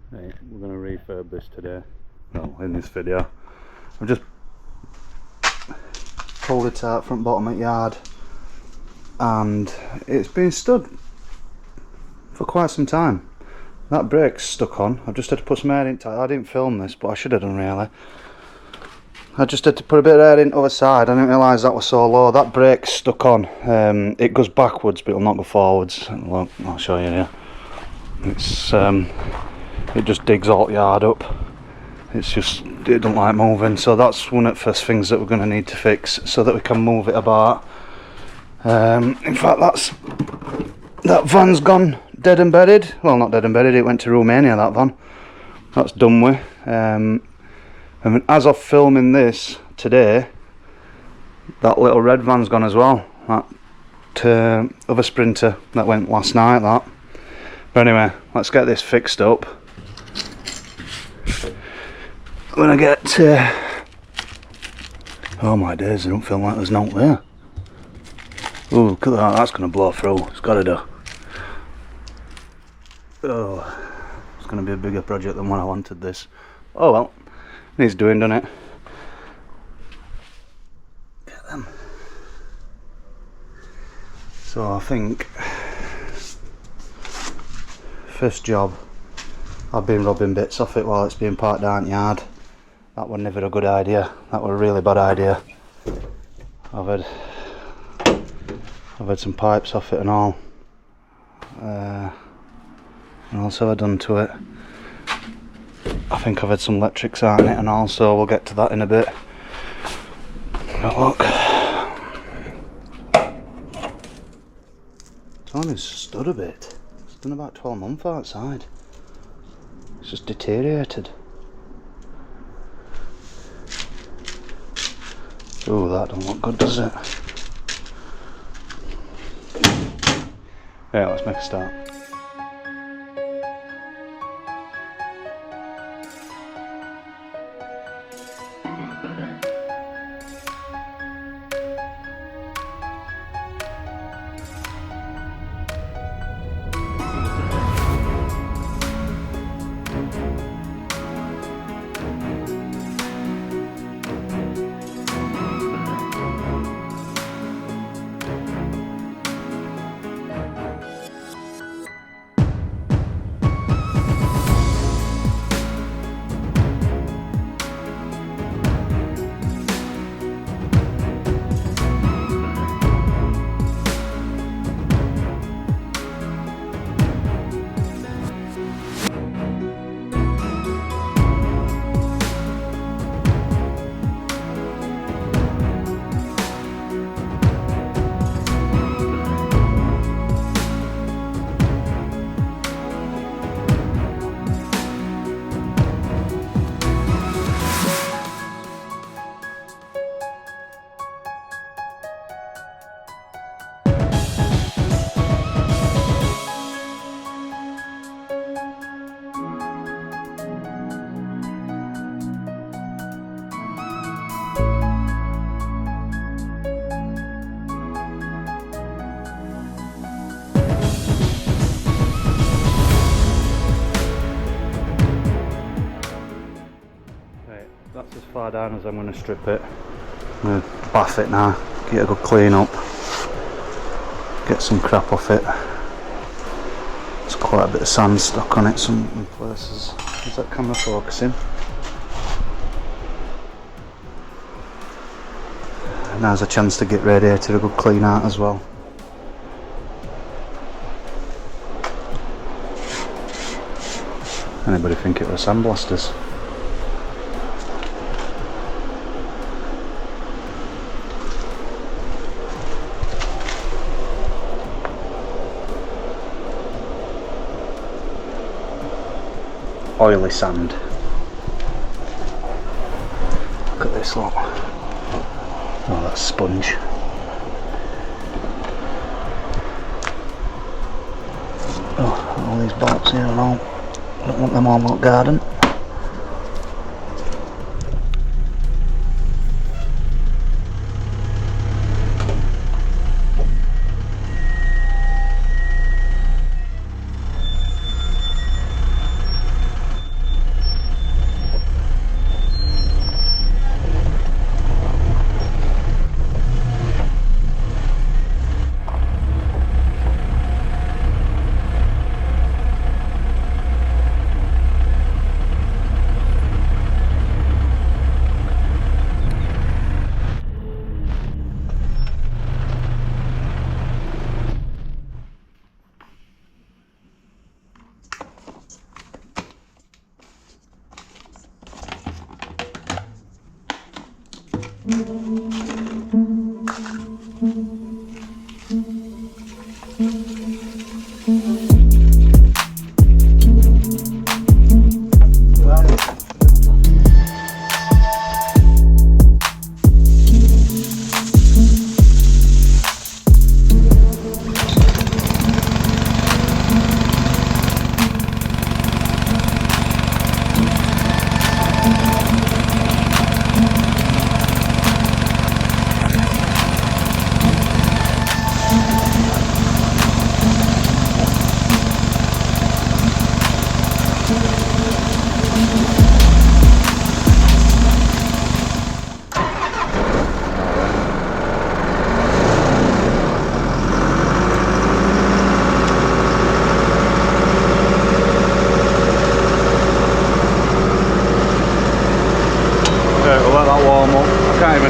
Right, we're going to refurb this today. Well, in this video. I've just pulled it out front bottom at yard and it's been stood for quite some time. That brake's stuck on. I've just had to put some air into it. I didn't film this, but I should have done really. I just had to put a bit of air in the other side. I didn't realise that was so low. That brake's stuck on. It goes backwards, but it'll not go forwards. Look, I'll show you here. It's it just digs all the yard up. It's just, it don't like moving. So that's one of the first things that we're going to need to fix so that we can move it about. In fact, that van's gone dead and buried. Well, not dead and buried. It went to Romania. That van. That's done with. I mean, as of filming this today, that little red van's gone as well. That other Sprinter that went last night. That. But anyway, let's get this fixed up. When I get oh my days, I don't feel like there's no there. Oh, look at that, that's going to blow through. It's got to do. Oh, it's going to be a bigger project than what I wanted this. Oh well, needs doing, doesn't it? Get them. So I think first job, I've been rubbing bits off it while it's being parked down the yard. That was never a good idea. That was a really bad idea. I've had some pipes off it and all. What else have I done to it? I think I've had some electrics out in it and all, so we'll get to that in a bit. But look. It's only stood a bit. It's been about 12 months outside. It's just deteriorated. Oh, that doesn't look good, does it? Yeah, let's make a start. That's as far down as I'm going to strip it. I'm going to bath it now, get a good clean up, get some crap off it. There's quite a bit of sand stuck on it some places. Is that camera focusing? Now's a chance to get radiator a good clean out as well. Anybody think it was SandBlasters? Oily sand. Look at this lot. Oh, that's sponge. Oh, all these bolts here and all. Don't want them on that garden.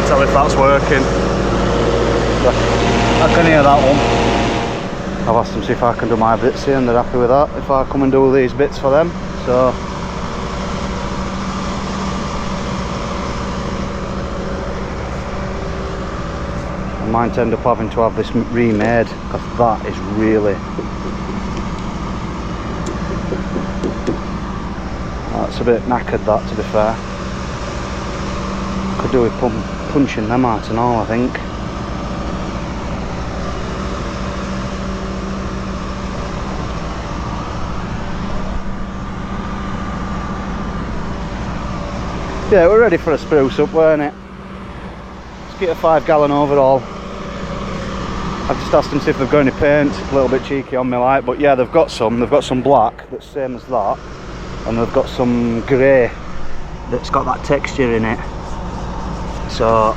Tell if that's working. I can hear that one. I've asked them to see if I can do my bits here and they're happy with that, if I come and do these bits for them. So I might end up having to have this remade, because that is really, that's a bit knackered, that, to be fair. Could do with punching them out and all, I think. Yeah, we're ready for a spruce up, weren't it? Let's get a 5-gallon overall. I've just asked them to see if they've got any paint. A little bit cheeky on me, like, but yeah, they've got some. They've got some black that's same as that, and they've got some grey that's got that texture in it. So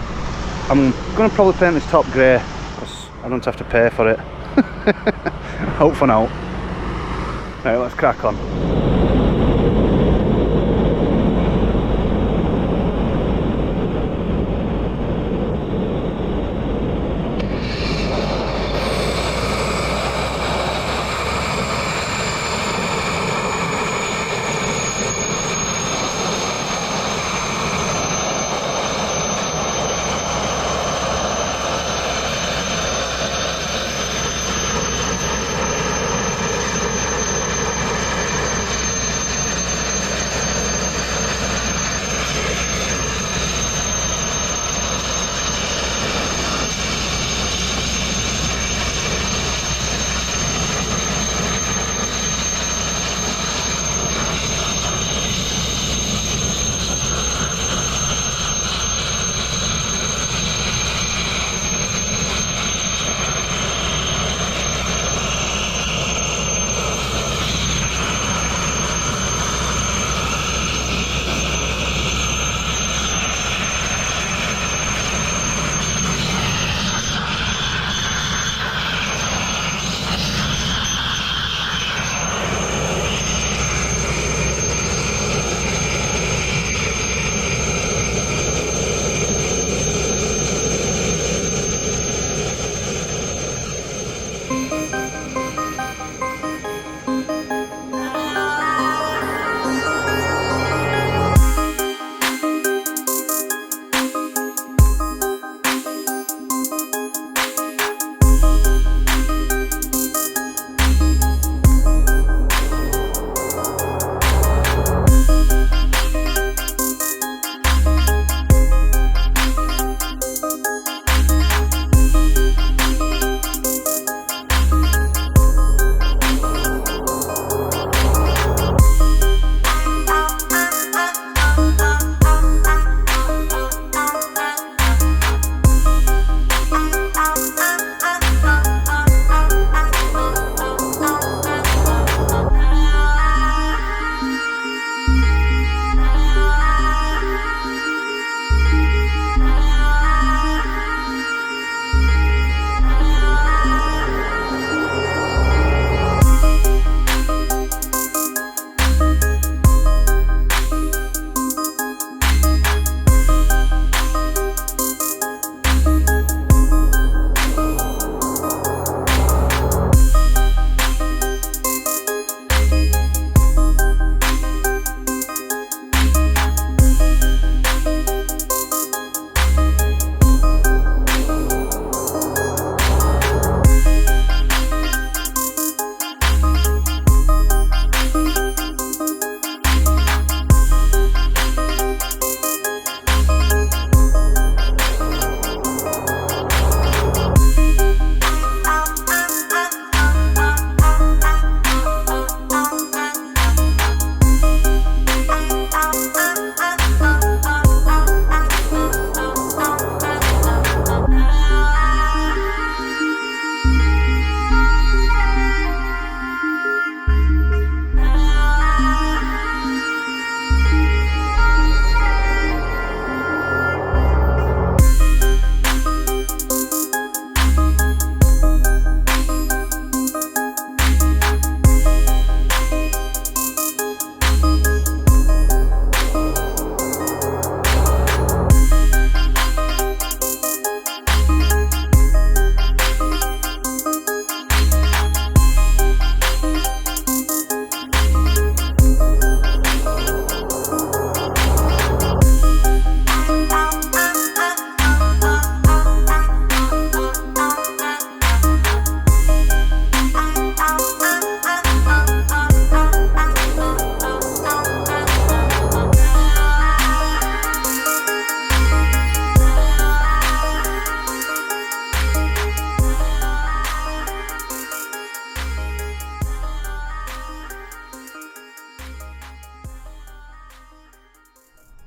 I'm going to probably paint this top grey because I don't have to pay for it. Hope for now. Right, let's crack on.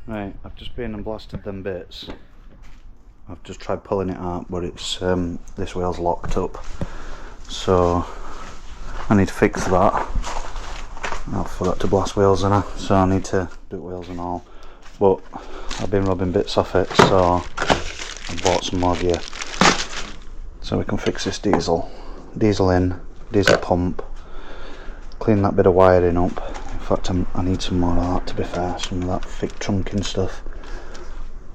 Right, I've just been and blasted them bits. I've just tried pulling it out, but it's this wheel's locked up, so I need to fix that. I forgot to blast wheels and so I need to do wheels and all. But I've been rubbing bits off it, so I bought some more gear so we can fix this diesel in, diesel pump, clean that bit of wiring up. In fact, I need some more of that, to be fair, some of that thick trunking stuff,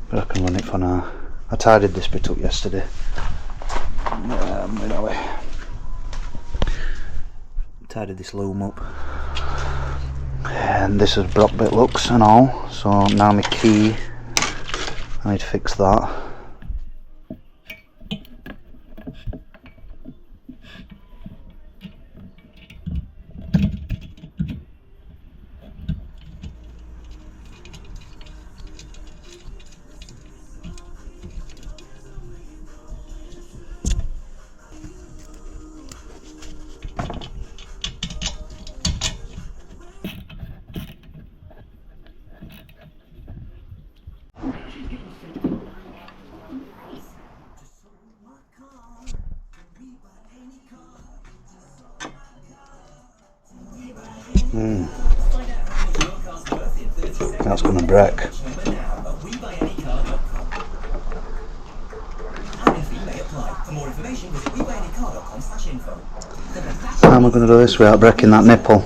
but I can run it for now. I tidied this bit up yesterday. Where are we? Tidied this loom up, and this is block bit looks and all. So now my key, I need to fix that. That's gonna break. How am I going to do this without breaking that nipple?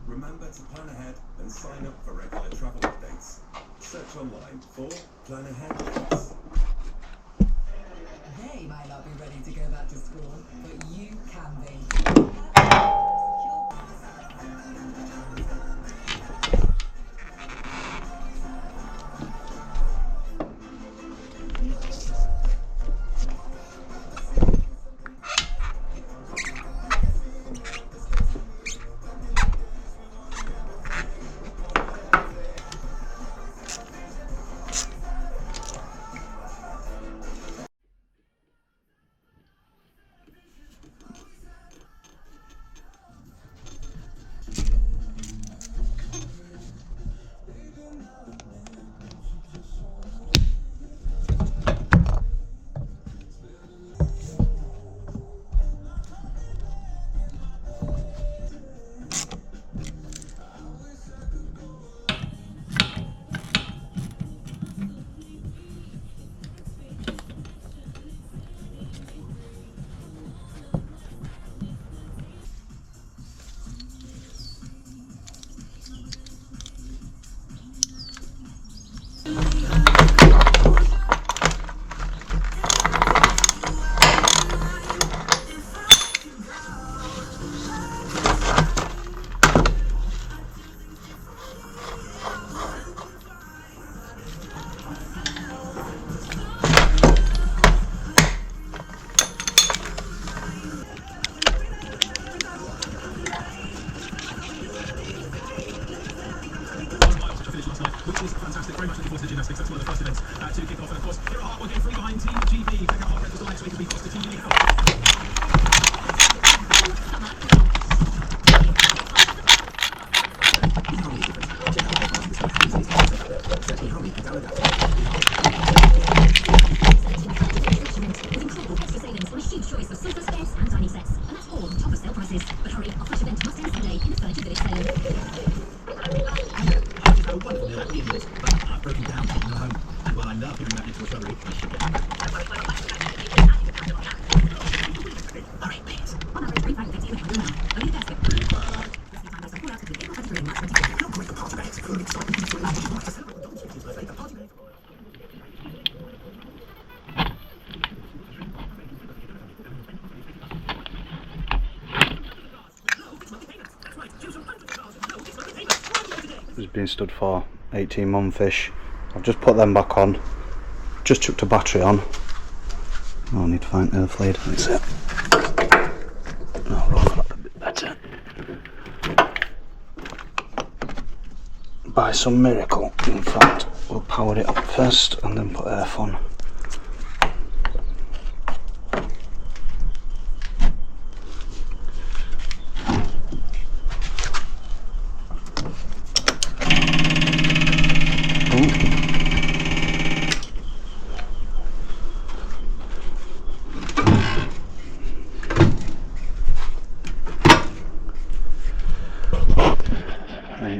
Remember to plan ahead and sign up for regular travel updates. Search online for Plan Ahead Links. They might not be ready to go back to school, but you can be. Which is fantastic, very much looking forward to the gymnastics. That's one of the first events to kick off. And of course, here at Heart, we're getting free behind Team GB. Check out our breakfast line so we can be positive Team GB help. It's been stood for 18 months-ish, I've just put them back on, just chucked a battery on. Oh, I need to find air fluid, that's it. Oh, roll that up a bit better. By some miracle, in fact, we'll power it up first and then put air on.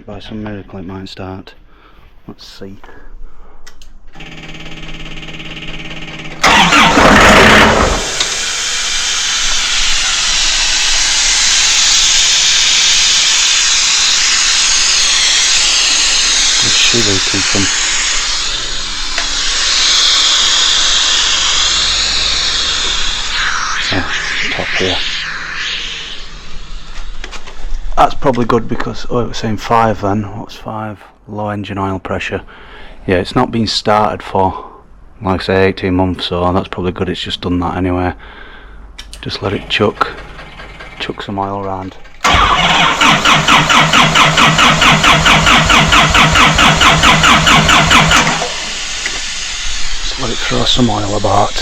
By some miracle it might start. Let's see. Just surely keep them. Top here. That's probably good because, oh, it was saying 5 then. What's 5? Low engine oil pressure. Yeah, it's not been started for, like I say, 18 months, so that's probably good. It's just done that anyway. Just let it chuck some oil around. Just let it throw some oil about.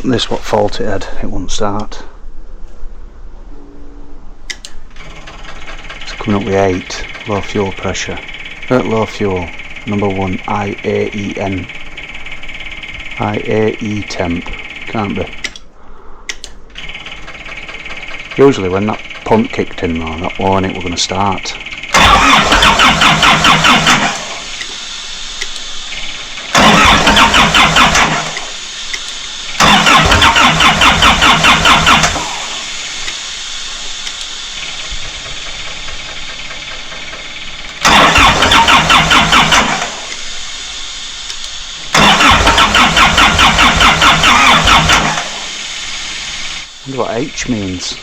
This what fault it had, it wouldn't start. It's coming up with 8, low fuel pressure. Low fuel, number 1, IAEN. IAE temp, can't be. Usually when that pump kicked in though, that warned it were going to start. I wonder what H means.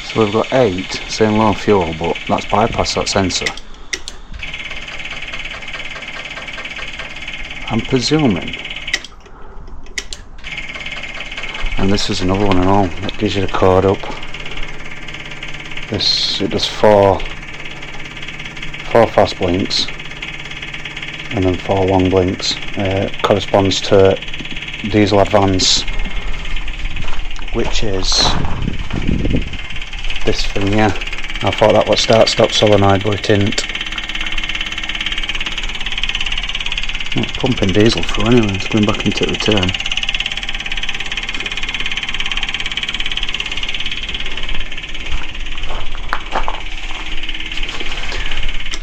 So we've got 8 saying low fuel, but that's bypassed that sensor. I'm presuming. And this is another one and all. That gives you the code up. This, it does 4 fast blinks and then 4 long blinks. Corresponds to diesel advance, which is this thing here. I thought that was start stop solenoid, but it didn't. It's pumping diesel through anyway, it's going back into return.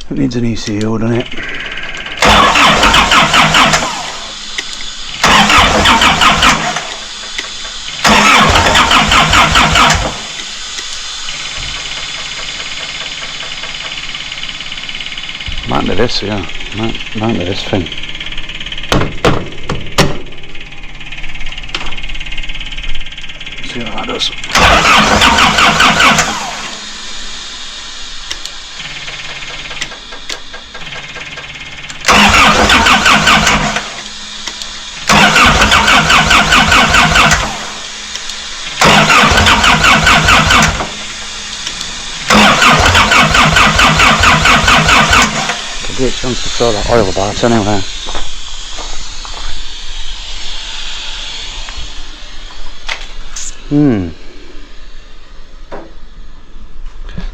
It needs an ECU, doesn't it? Might be this, yeah. Might be this thing. See what that does. Great chance to throw that oil about anyway.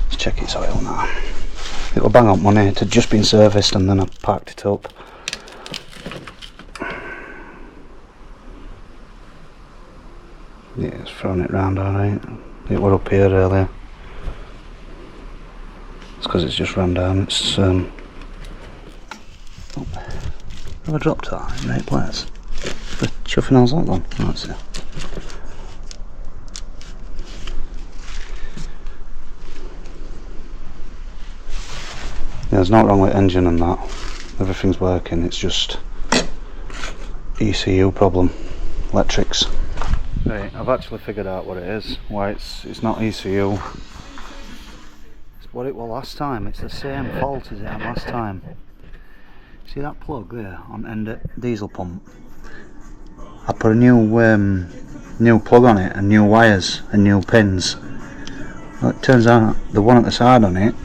Let's check its oil now. It'll bang up money. It had just been serviced and then I packed it up. Yeah, it's throwing it round alright. It were up here earlier. It's because it's just ran down. It's have I dropped that in the right place? The chuffing hell's that one? Oh, that's it. Yeah, there's nothing wrong with the engine and that. Everything's working, it's just ECU problem. Electrics. Right, I've actually figured out what it is. Why it's not ECU. It's what it was last time. It's the same fault as it had last time. See that plug there on end of diesel pump? I put a new plug on it and new wires and new pins. Well, it turns out the one at the side on it,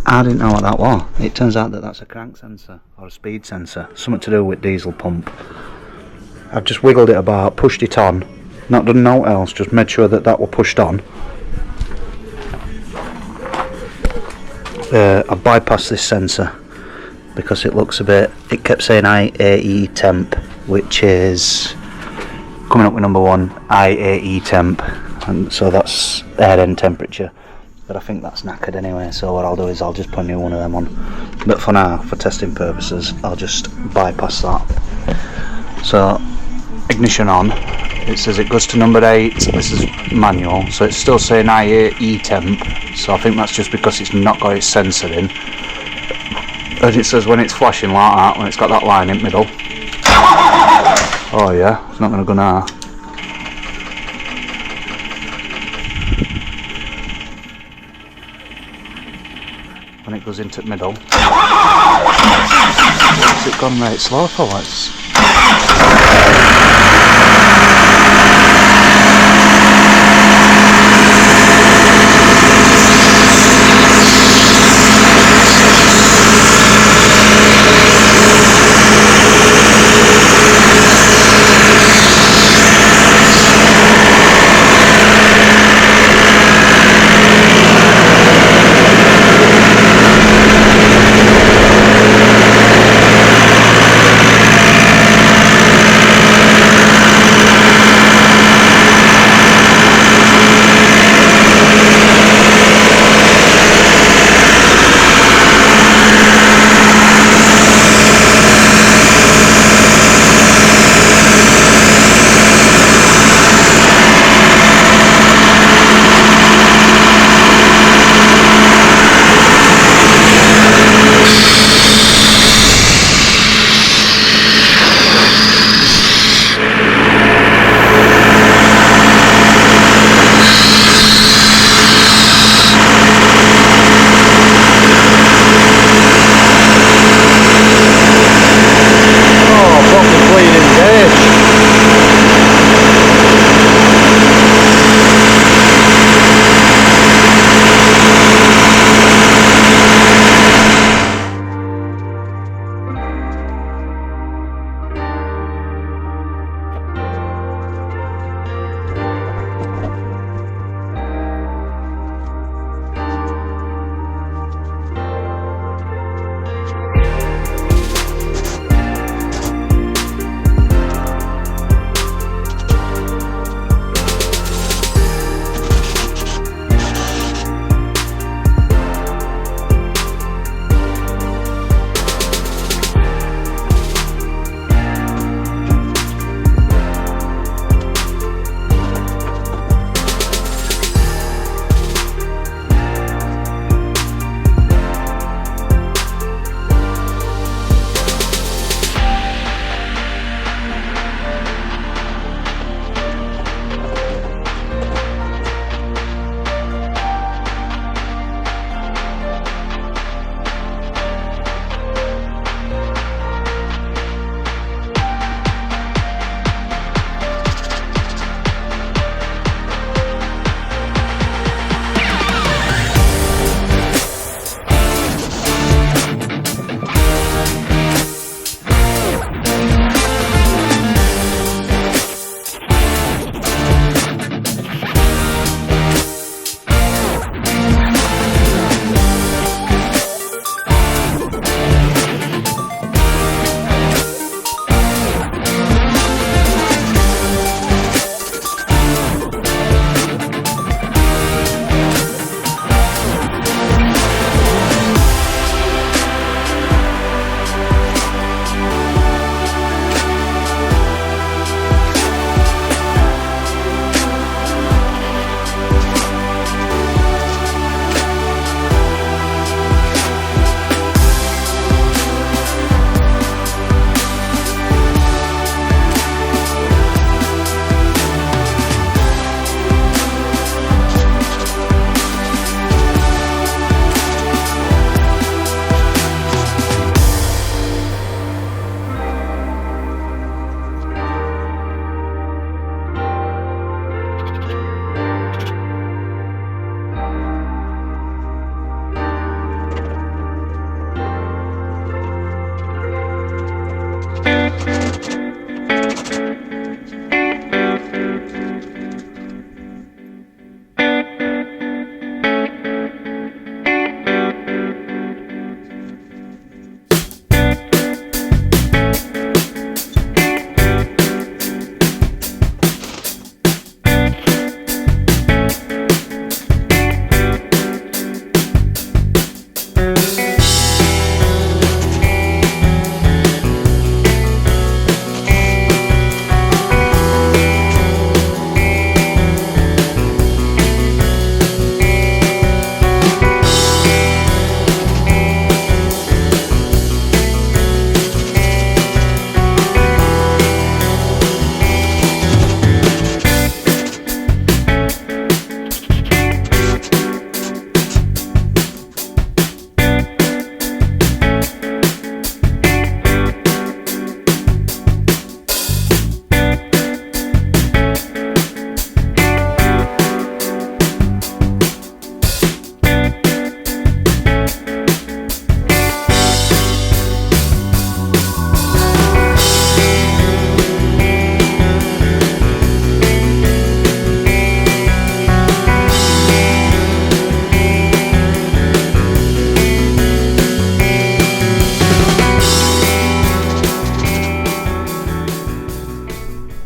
I didn't know what that was. It turns out that that's a crank sensor or a speed sensor, something to do with diesel pump. I've just wiggled it about, pushed it on, not done no else, just made sure that that were pushed on. I bypassed this sensor because it looks a bit, it kept saying IAE temp, which is coming up with number 1, IAE temp, and so that's air end temperature, but I think that's knackered anyway, so what I'll do is I'll just put a new one of them on, but for now, for testing purposes, I'll just bypass that. So ignition on, it says it goes to number 8, this is manual, so it's still saying IAE temp, so I think that's just because it's not got its sensor in. And it says when it's flashing like that, when it's got that line in the middle. Oh yeah, it's not going to go now. When it goes into the middle. What's it gone right slow for? Let's.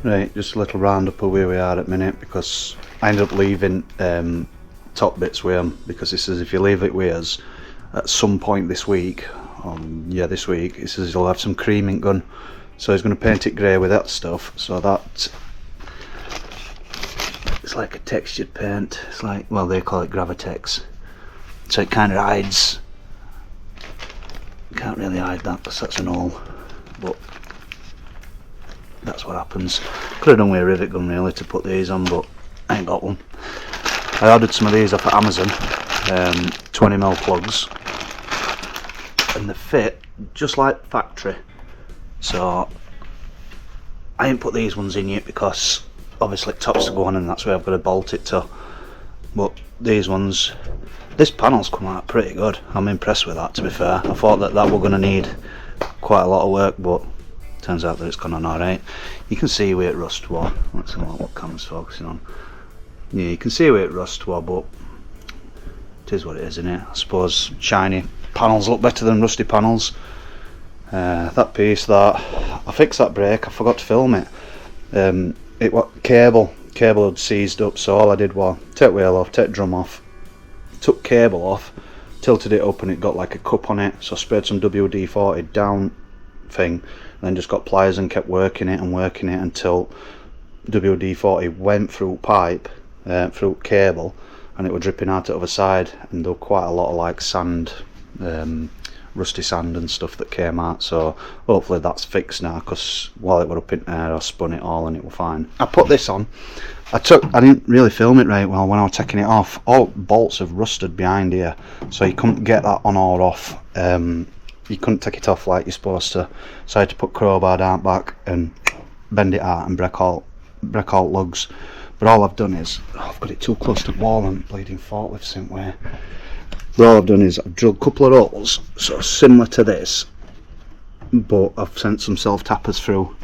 Right, just a little roundup of where we are at the minute, because I ended up leaving top bits with him, because he says if you leave it with us at some point this week, this week, he says he'll have some creaming gun, so he's going to paint it grey with that stuff, so that it's like a textured paint. It's like, well, they call it Gravitex, so it kind of hides. Can't really hide that because that's an hole, but that's what happens. Could have done with a rivet gun really to put these on, but I ain't got one. I ordered some of these off of Amazon, 20mm plugs, and they fit just like factory, so I ain't put these ones in yet because obviously it tops to go on and that's where I've got to bolt it to, but these ones, this panel's come out pretty good. I'm impressed with that, to be fair. I thought that were going to need quite a lot of work, but turns out that it's gone on alright. You can see where it rust was. Let's see what camera's focusing on. Yeah, you can see where it rust was, but it is what it is, isn't it? I suppose shiny panels look better than rusty panels. That piece, I fixed that brake. I forgot to film it. Cable had seized up, so all I did was take wheel off, take drum off, took cable off, tilted it up, and it got like a cup on it, so I sprayed some WD-40 down thing, and then just got pliers and kept working it until WD-40 went through pipe, through cable, and it was dripping out the other side, and there were quite a lot of like sand, rusty sand and stuff that came out, so hopefully that's fixed now, because while it was up in air I spun it all and it was fine. I put this on, I didn't really film it right well when I was taking it off. All bolts have rusted behind here, so you couldn't get that on or off. You couldn't take it off like you're supposed to, so I had to put crowbar down back and bend it out and break all lugs. But all I've done is, I've got it too close to the wall and bleeding forklifts in way. But all I've done is I've drilled a couple of holes, sort of similar to this, but I've sent some self-tappers through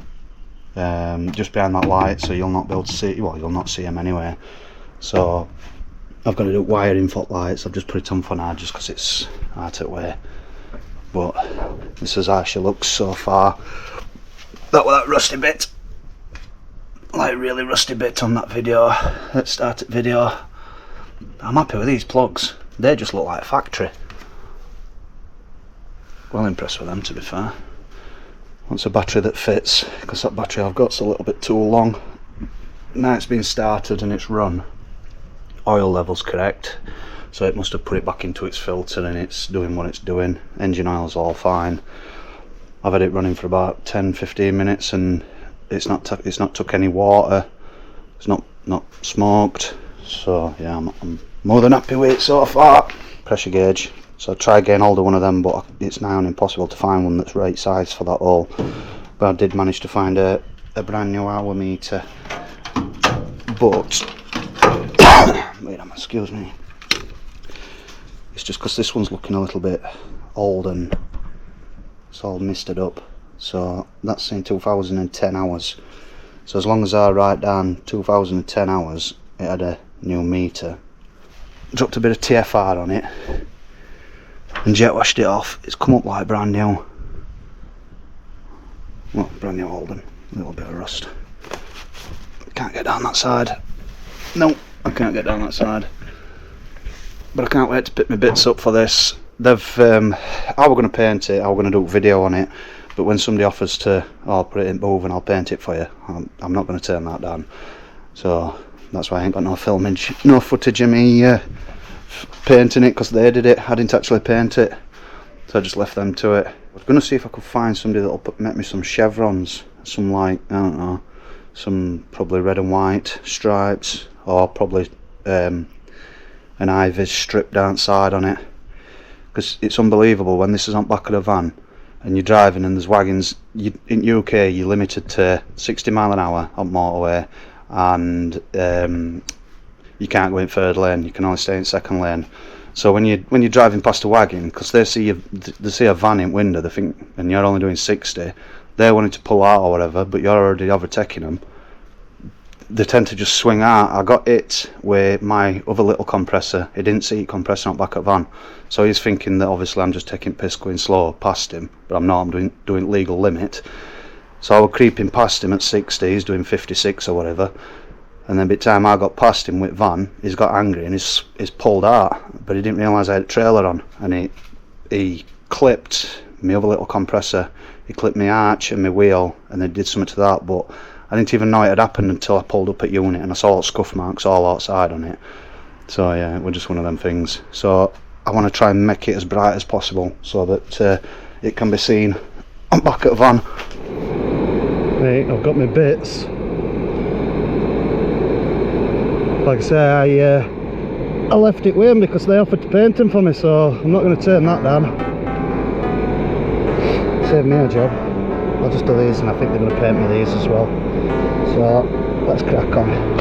just behind that light, so you'll not be able to see, well, you'll not see them anyway. So I've got to do wiring footlights. I've just put it on for now just because it's out of way. But this is how she looks so far. That was that rusty bit, like really rusty bit on that video, that started video. I'm happy with these plugs. They just look like factory. Well impressed with them, to be fair. Wants a battery that fits, because that battery I've got's a little bit too long. Now it's been started and it's run. Oil level's correct, so it must have put it back into its filter and it's doing what it's doing. Engine oil's all fine. I've had it running for about 10-15 minutes and it's not took any water. It's not smoked. So yeah, I'm more than happy with it so far. Pressure gauge. So I tried getting hold of one of them, but it's now impossible to find one that's right size for that hole. But I did manage to find a brand new hour meter. But wait a minute, excuse me. It's just because this one's looking a little bit old and it's all misted up. So that's saying 2010 hours. So as long as I write down 2010 hours, it had a new meter. Dropped a bit of TFR on it and jet washed it off. It's come up like brand new. Well, brand new Holden. A little bit of rust. Can't get down that side. No, I can't get down that side. But I can't wait to pick my bits up for this. They've how we're going to paint it, how we're going to do a video on it. But when somebody offers to, oh, I'll put it in move and I'll paint it for you, I'm not going to turn that down. So that's why I ain't got no footage of me painting it, because they did it. I didn't actually paint it, so I just left them to it. I was going to see if I could find somebody that'll make me some chevrons, some like, I don't know, some probably red and white stripes, or probably an ivy strip down side on it, because it's unbelievable when this is on the back of the van and you're driving and there's wagons. In UK you're limited to 60 mile an hour on motorway, and you can't go in third lane, you can only stay in second lane. So when you're driving past a wagon, because they see a van in window, they think, and you're only doing 60, they're wanting to pull out or whatever, but you're already overtaking them, they tend to just swing out. I got it with my other little compressor. He didn't see it compressing out back at van, so he's thinking that obviously I'm just taking piss going slow past him, but I'm not. I'm doing legal limit. So I was creeping past him at 60, he's doing 56 or whatever, and then by the time I got past him with van, he's got angry and he's pulled out, but he didn't realise I had a trailer on, and he clipped my other little compressor, he clipped my arch and my wheel, and then did something to that, but I didn't even know it had happened until I pulled up at unit and I saw scuff marks all outside on it. So yeah, it was just one of them things. So I want to try and make it as bright as possible so that it can be seen on back at the van. Right, I've got my bits. Like I say, I left it with them because they offered to paint them for me, so I'm not going to turn that down. Save me a job. I'll just do these, and I think they're going to paint me these as well. So let's crack on.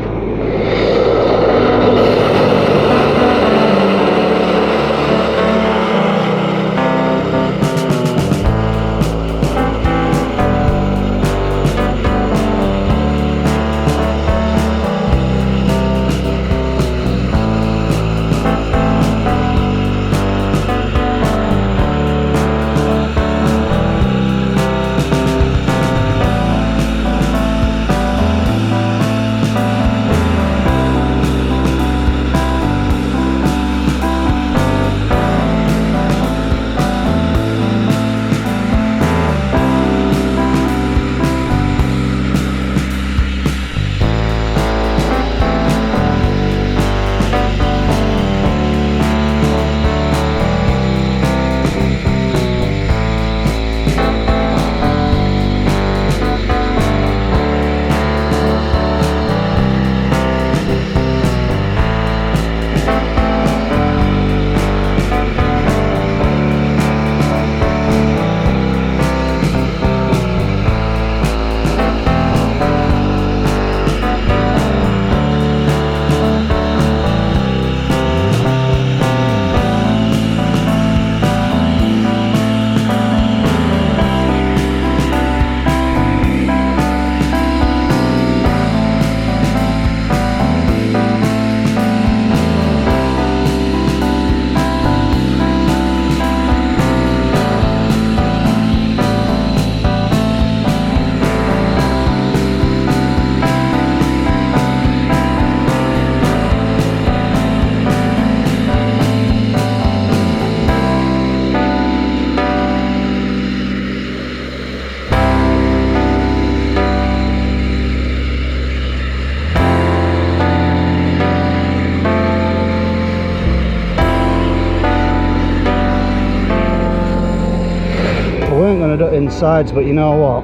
Do it insides, but you know what,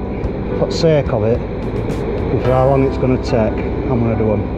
for the sake of it and for how long it's going to take, I'm going to do them.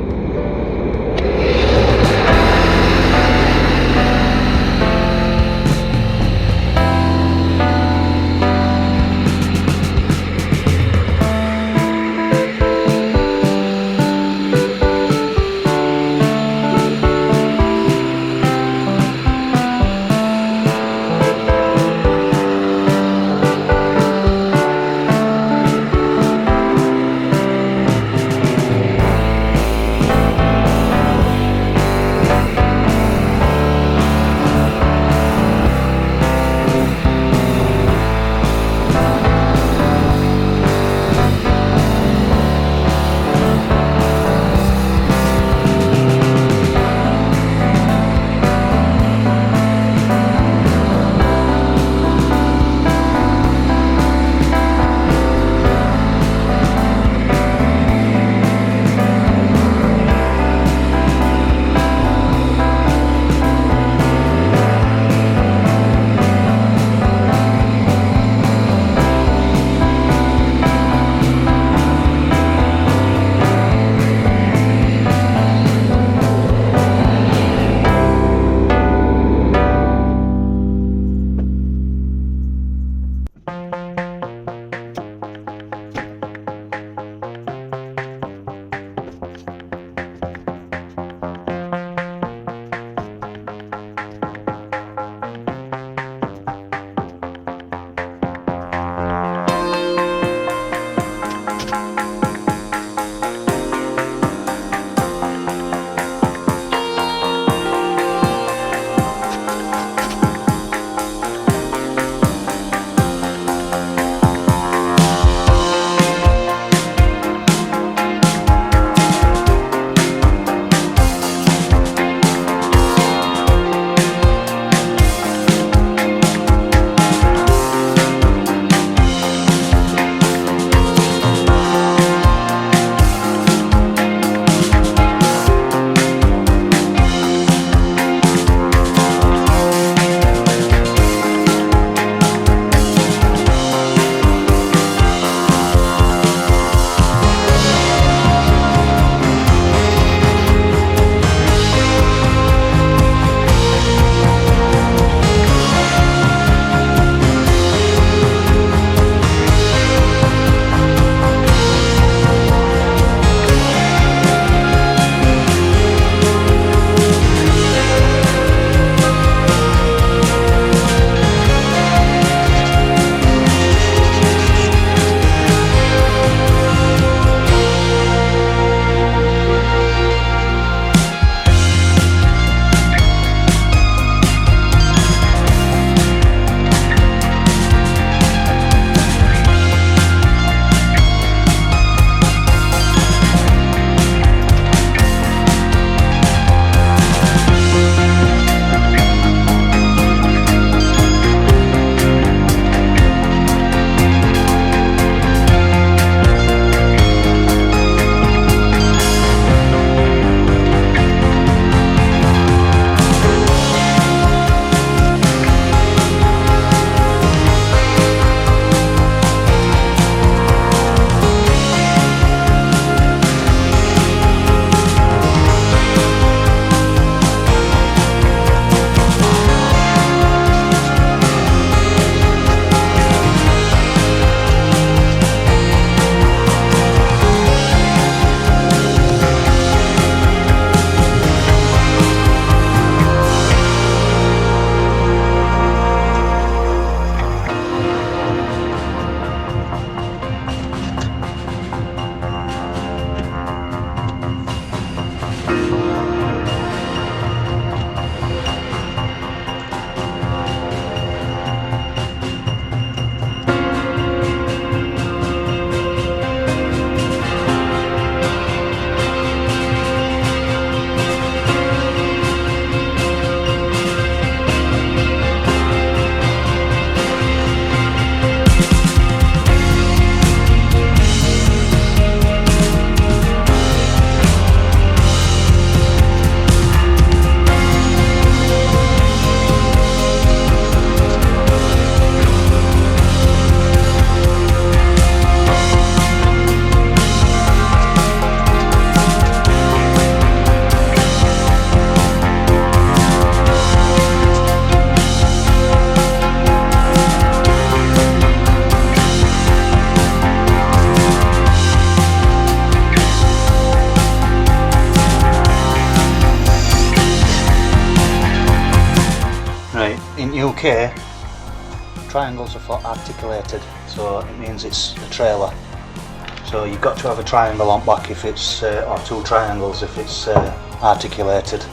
UK, triangles are articulated, so it means it's a trailer. So you've got to have a triangle on back if it's, or two triangles if it's articulated.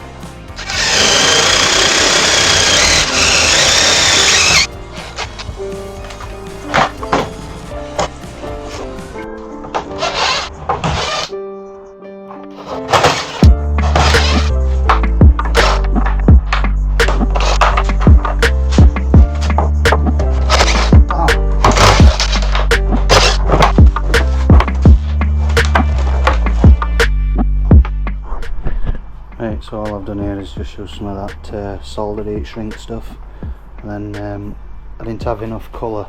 So all I've done here is just use some of that soldered heat shrink stuff, and then I didn't have enough colour.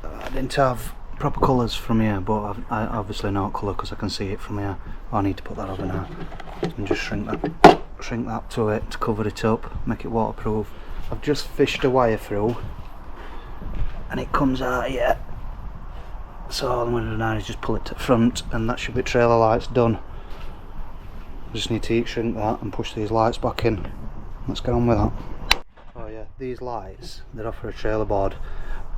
I didn't have proper colours from here, but I obviously know colour because I can see it from here. I need to put that over now and just shrink that to it to cover it up, make it waterproof. I've just fished a wire through and it comes out here, so all I'm going to do now is just pull it to the front, and that should be trailer lights done. Just need to heat shrink that and push these lights back in. Let's get on with that. Oh yeah, these lights, they're off for a trailer board,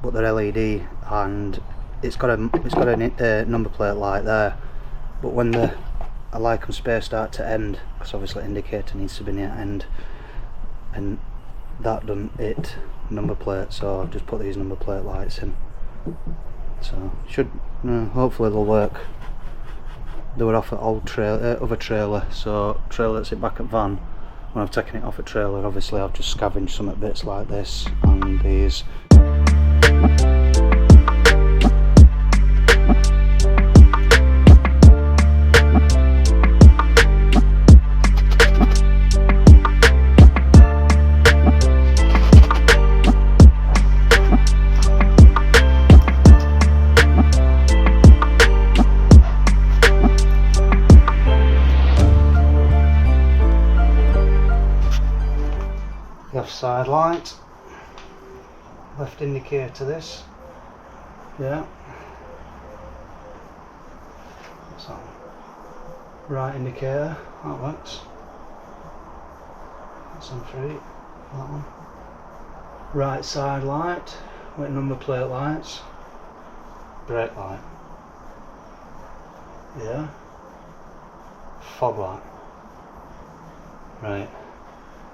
but they're LED, and it's got a number plate light there. But when I like them spaced out to end, because obviously the indicator needs to be near end, and that doesn't hit number plate, so I've just put these number plate lights in. So hopefully they'll work. They were off at other trailer, so trailer that's it back at van. When I've taken it off at trailer, obviously I've just scavenged some bits like this and these. Left side light, left indicator this, yeah, what's that one? Right indicator, that works, that's on 3, that one. Right side light, with number plate lights, brake light, yeah, fog light, right.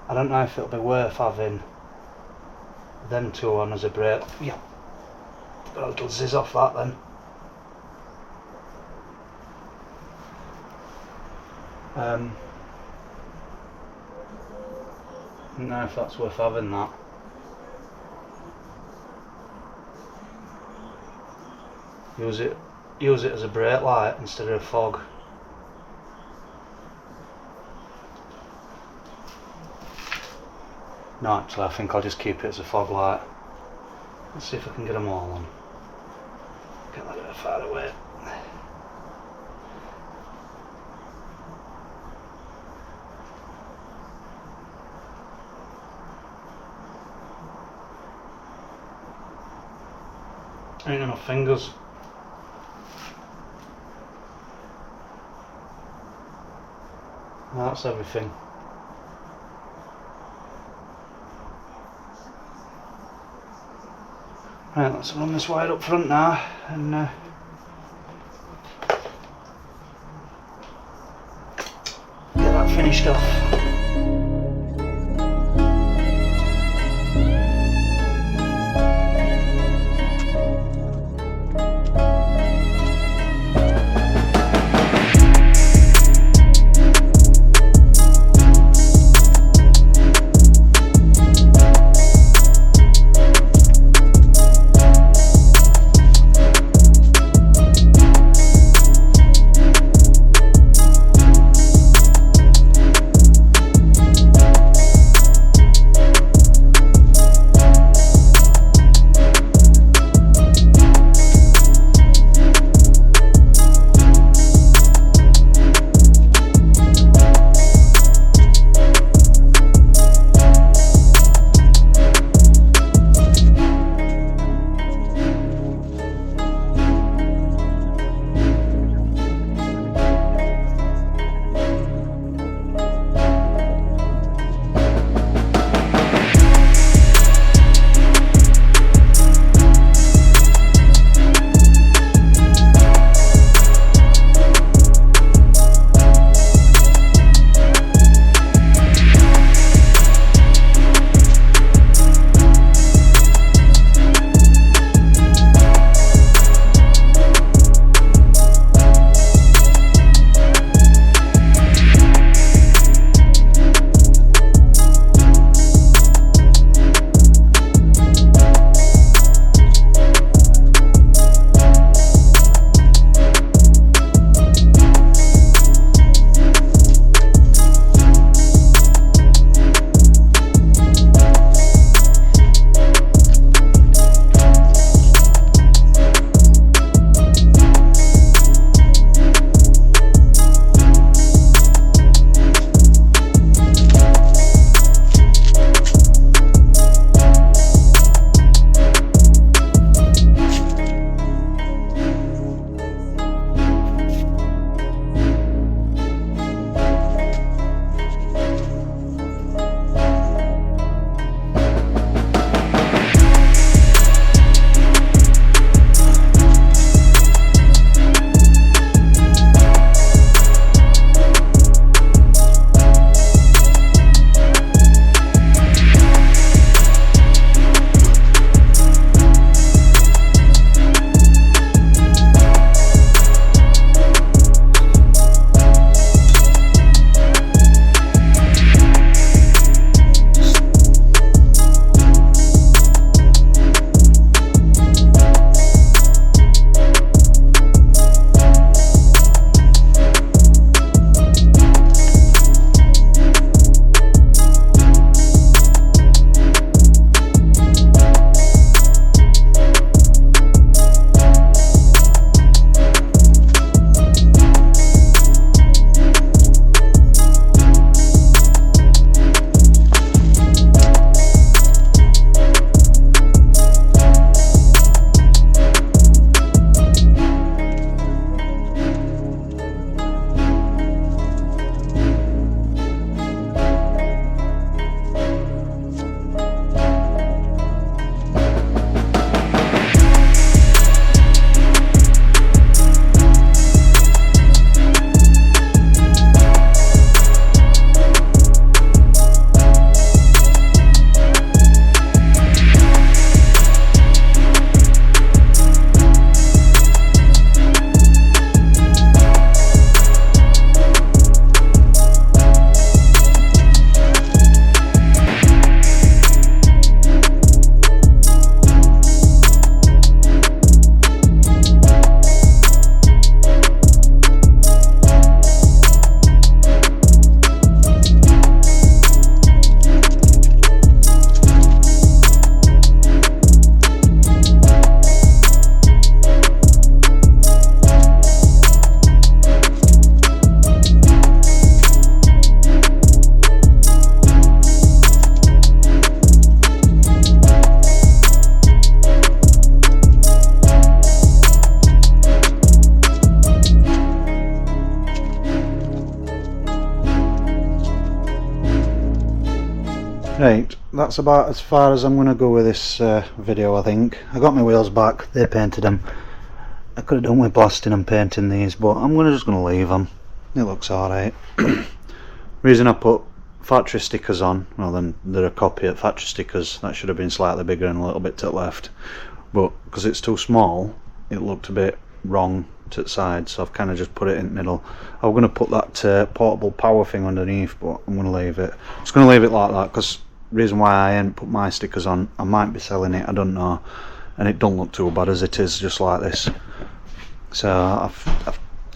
I don't know if it'll be worth having them two on as a brake. Yeah, got a little zizz off that then. I don't know if that's worth having that. Use it as a brake light instead of a fog. No, actually I think I'll just keep it as a fog light. Let's see if I can get them all on. Get that a bit far away. Ain't enough fingers. That's everything. Right, let's run this wire up front now and get that finished off. Right, that's about as far as I'm going to go with this video, I think. I got my wheels back, they painted them. I could have done with blasting and painting these, but I'm just going to leave them. It looks alright. Reason I put factory stickers on, well then they're a copy of factory stickers. That should have been slightly bigger and a little bit to the left. But because it's too small, it looked a bit wrong to the side, so I've kind of just put it in the middle. I was going to put that portable power thing underneath, but I'm going to leave it. I'm just going to leave it like that, because the reason why I ain't put my stickers on, I might be selling it, I don't know, and it don't look too bad as it is, just like this. So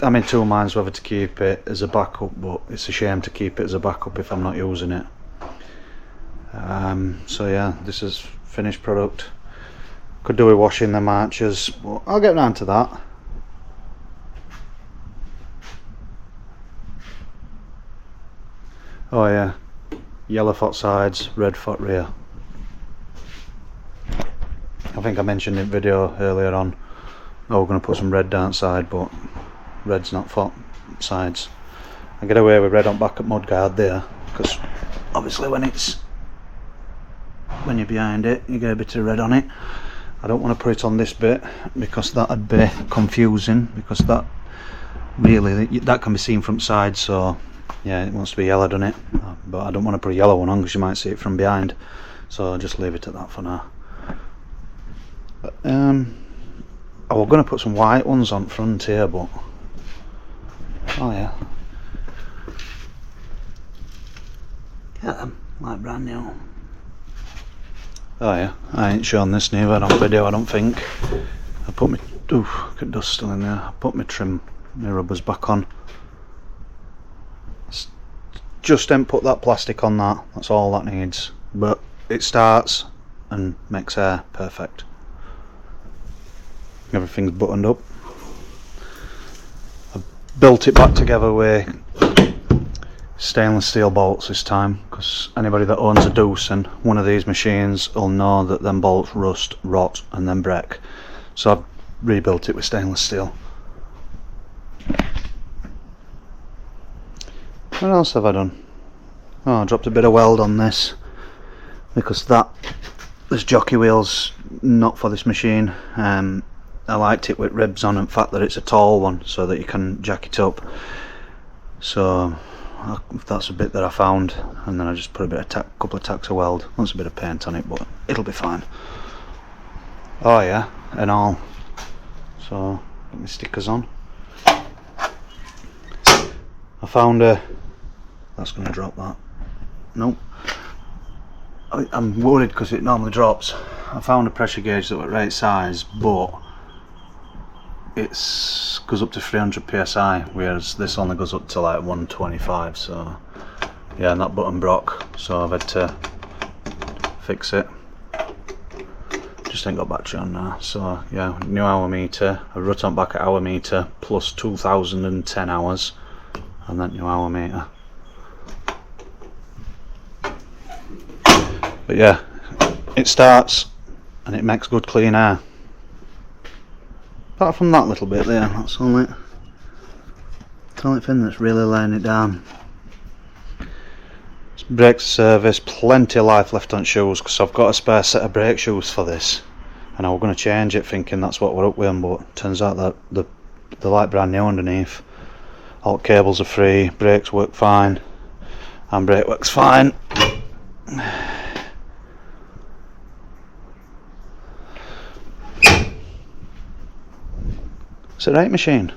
I'm in two minds whether to keep it as a backup, but it's a shame to keep it as a backup if I'm not using it. So yeah, this is finished product. Could do with washing the marches, but I'll get round to that. Oh yeah, yellow foot sides, red foot rear. I think I mentioned in the video earlier on, we're going to put some red down side, but red's not foot sides. I get away with red on back at mudguard there, because obviously when you're behind it, you get a bit of red on it. I don't want to put it on this bit, because that'd be confusing, because that can be seen from side, so yeah, it wants to be yellow, doesn't it? But I don't want to put a yellow one on because you might see it from behind, so I'll just leave it at that for now. But, I was going to put some white ones on front here, but oh yeah, get them like brand new. Oh yeah, I ain't shown this neither on video, I don't think. I put my got dust still in there. I put my rubbers back on. Just then put that plastic on that, that's all that needs, but it starts and makes air perfect. Everything's buttoned up. I've built it back together with stainless steel bolts this time, because anybody that owns a Doosan, one of these machines, will know that them bolts rust, rot and then break. So I've rebuilt it with stainless steel. What else have I done? Oh, I dropped a bit of weld on this, because there's jockey wheels not for this machine. I liked it with ribs on, and the fact that it's a tall one so that you can jack it up. So that's a bit that I found, and then I just put a bit of couple of tacks of weld. Wants a bit of paint on it, but it'll be fine. Oh yeah, and all. So put my stickers on. I found that's going to drop that. Nope. I'm worried because it normally drops. I found a pressure gauge that was right size, but it goes up to 300 psi, whereas this only goes up to like 125. So yeah, and that button broke, so I've had to fix it. Just ain't got battery on now. So yeah, new hour meter, a rotate back at hour meter plus 2010 hours, and that new hour meter. But yeah, it starts and it makes good clean air. Apart from that little bit there, that's the only thing that's really laying it down. Brakes service, plenty of life left on shoes, because I've got a spare set of brake shoes for this, and I was going to change it thinking that's what we're up with them, but turns out that they're like brand new underneath. All cables are free, brakes work fine, and brake works fine. It's a right machine.